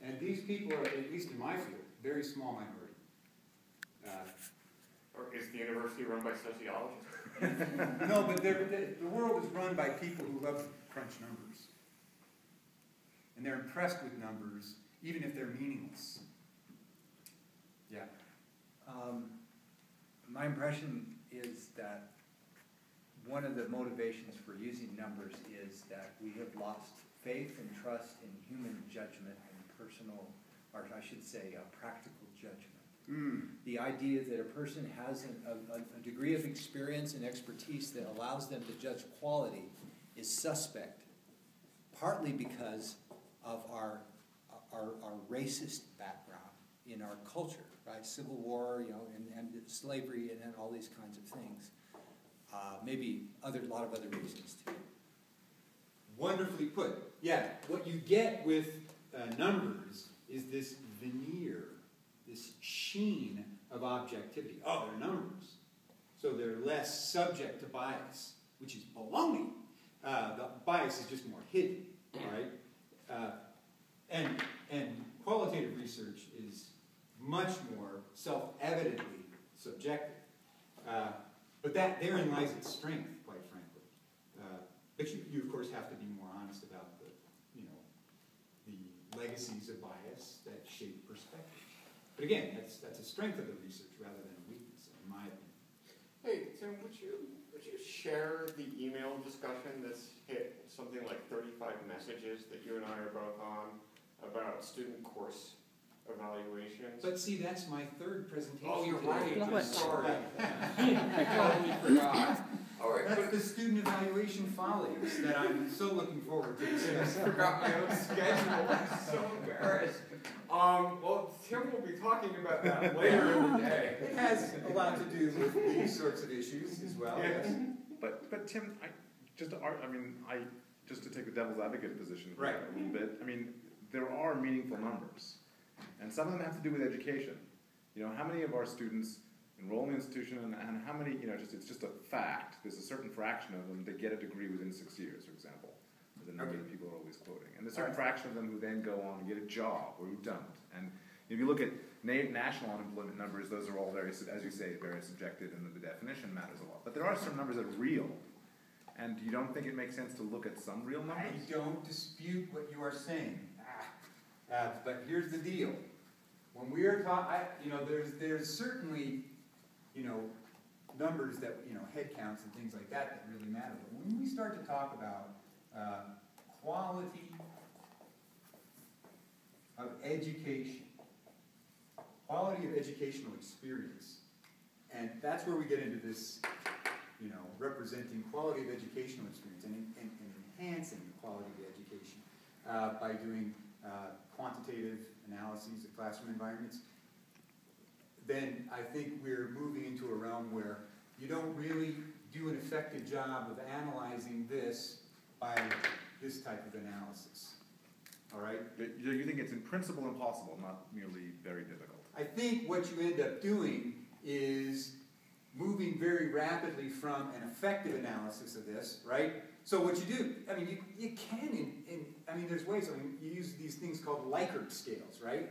And these people are, at least in my field, very small minority. Or is the university run by sociologists? No, but the world is run by people who love to crunch numbers. And they're impressed with numbers, even if they're meaningless. Yeah. My impression is that one of the motivations for using numbers is that we have lost faith and trust in human judgment and personal, or I should say, practical judgment. The idea that a person has a degree of experience and expertise that allows them to judge quality is suspect, partly because of our racist background in our culture, right? Civil War, and slavery, and all these kinds of things. Maybe a lot of other reasons too. Wonderfully put. Yeah, what you get with numbers is this veneer, this sheen of objectivity. Oh, they're numbers. So they're less subject to bias, which is baloney. The bias is just more hidden, right? And qualitative research is much more self-evidently subjective. But therein lies its strength, quite frankly. But you of course have to be more honest about the legacies of bias that shape perspective. But again, that's a strength of the research rather than a weakness, in my opinion. Hey, Tim, would you share the email discussion that's hit something like 35 messages that you and I are both on about student course evaluations? But see, that's my third presentation. Oh, you're today. right. I'm sorry. I totally forgot. All right, that's the student evaluation follies that I'm so looking forward to discussing. I forgot my own schedule. I'm so embarrassed. Well, Tim will be talking about that later in the day. It has a lot to do with these sorts of issues as well. Yes. But Tim, just to take the devil's advocate position for right. a little bit. I mean, there are meaningful numbers, and some of them have to do with education. How many of our students enroll in the institution, and how many? It's just a fact. There's a certain fraction of them that get a degree within 6 years, for example. The number that people are always quoting, and there's a certain fraction of them who then go on and get a job or who don't. And if you look at national unemployment numbers, those are all very, as you say, very subjective, and the definition matters a lot. But there are some numbers that are real, and you don't think it makes sense to look at some real numbers? I don't dispute what you are saying, but here's the deal: when we are talking, there's certainly, numbers that head counts and things like that really matter. But when we start to talk about quality of education, quality of educational experience, and that's where we get into this, representing quality of educational experience and enhancing the quality of education by doing quantitative analyses of classroom environments, then I think we're moving into a realm where you don't really do an effective job of analyzing this by this type of analysis. All right? You think it's in principle impossible, not merely very difficult? I think what you end up doing is moving very rapidly from an effective analysis of this, right? So what you do, you can, there's ways, you use these things called Likert scales, right?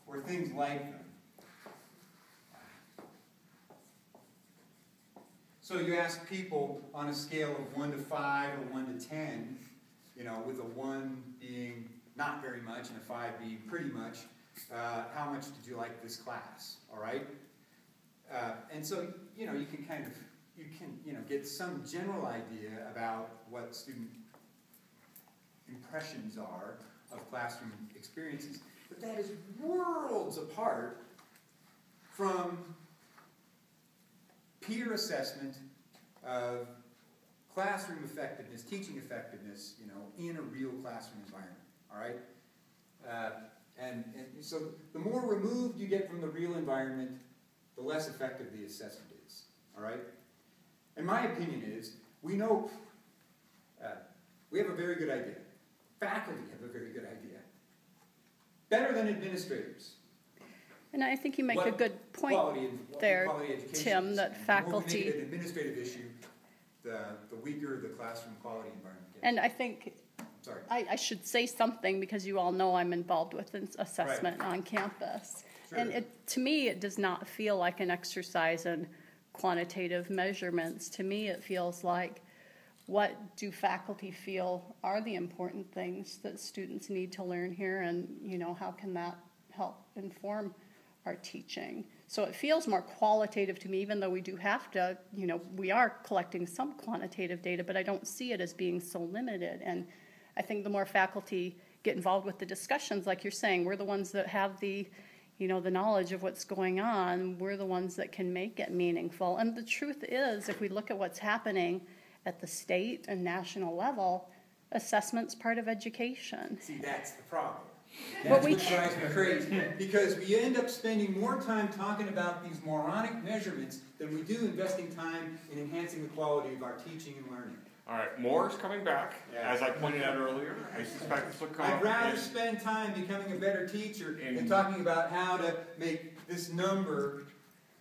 Or things like them. So you ask people on a scale of 1 to 5 or 1 to 10, with a 1 being not very much and a 5 being pretty much, how much did you like this class, all right? And so, you can get some general idea about what student impressions are of classroom experiences. But that is worlds apart from peer assessment of classroom effectiveness, teaching effectiveness, in a real classroom environment, all right? And so the more removed you get from the real environment, the less effective the assessment is, all right? And my opinion is, we know, we have a very good idea. Faculty have a very good idea. Better than administrators. And I think you make a good point there, Tim, that faculty... The more we make it an administrative issue, the weaker the classroom quality environment gets. And I think sorry. I should say something because you all know I'm involved with assessment on campus. Sure. And to me, it does not feel like an exercise in quantitative measurements. To me, it feels like, what do faculty feel are the important things that students need to learn here, and how can that help inform our teaching? So it feels more qualitative to me, even though we do have to, we are collecting some quantitative data, but I don't see it as being so limited. And I think the more faculty get involved with the discussions, like you're saying, we're the ones that have the the knowledge of what's going on, we're the ones that can make it meaningful. And the truth is, if we look at what's happening at the state and national level, assessment's part of education. See, that's the problem. But That's what drives me crazy. Because we end up spending more time talking about these moronic measurements than we do investing time in enhancing the quality of our teaching and learning. All right, more is coming back. Yeah. As I pointed out earlier, I suspect this will come I'd up rather in- spend time becoming a better teacher than In- talking about how to make this number,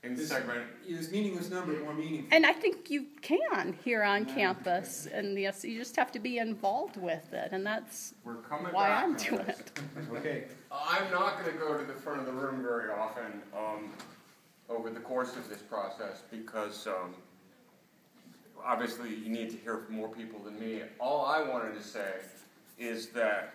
in the segment. this meaningless number, more meaningful. And I think you can here on campus, and yes, you just have to be involved with it, and that's We're coming why back I'm on doing this. it. Okay. I'm not going to go to the front of the room very often over the course of this process because obviously you need to hear from more people than me. All I wanted to say is that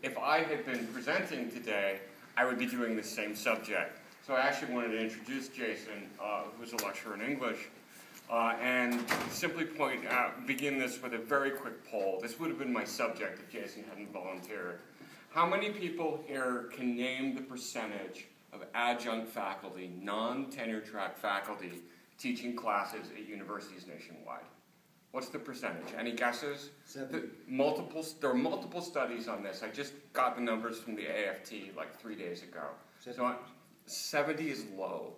if I had been presenting today, I would be doing the same subject. So I actually wanted to introduce Jason, who's a lecturer in English, and simply begin this with a very quick poll. This would have been my subject if Jason hadn't volunteered. How many people here can name the percentage of adjunct faculty, non-tenure track faculty, teaching classes at universities nationwide? What's the percentage? Any guesses? There are multiple studies on this. I just got the numbers from the AFT like 3 days ago. So 70 is low.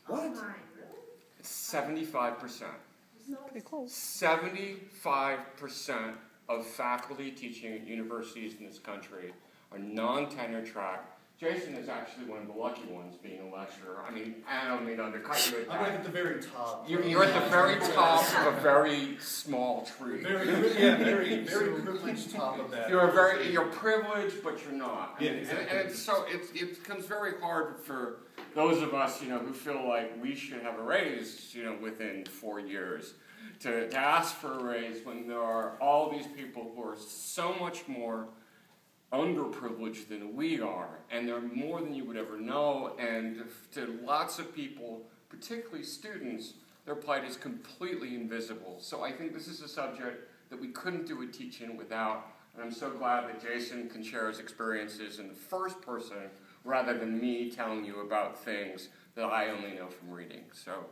What? It's 75%. Pretty close. 75% of faculty teaching at universities in this country are non-tenure track. Jason is actually one of the lucky ones being a lecturer. I mean, I don't mean to undercut you at I'm that. at the very top. You're at the very top of a very small tree. Very privileged top of that. You're privileged, but you're not. Yeah, And exactly. it becomes very hard for those of us, who feel like we should have a raise, within 4 years, to ask for a raise when there are all these people who are so much more underprivileged than we are, and they're more than you would ever know, and to lots of people, particularly students, their plight is completely invisible. So I think this is a subject that we couldn't do a teach-in without, and I'm so glad that Jason can share his experiences in the first person rather than me telling you about things that I only know from reading. So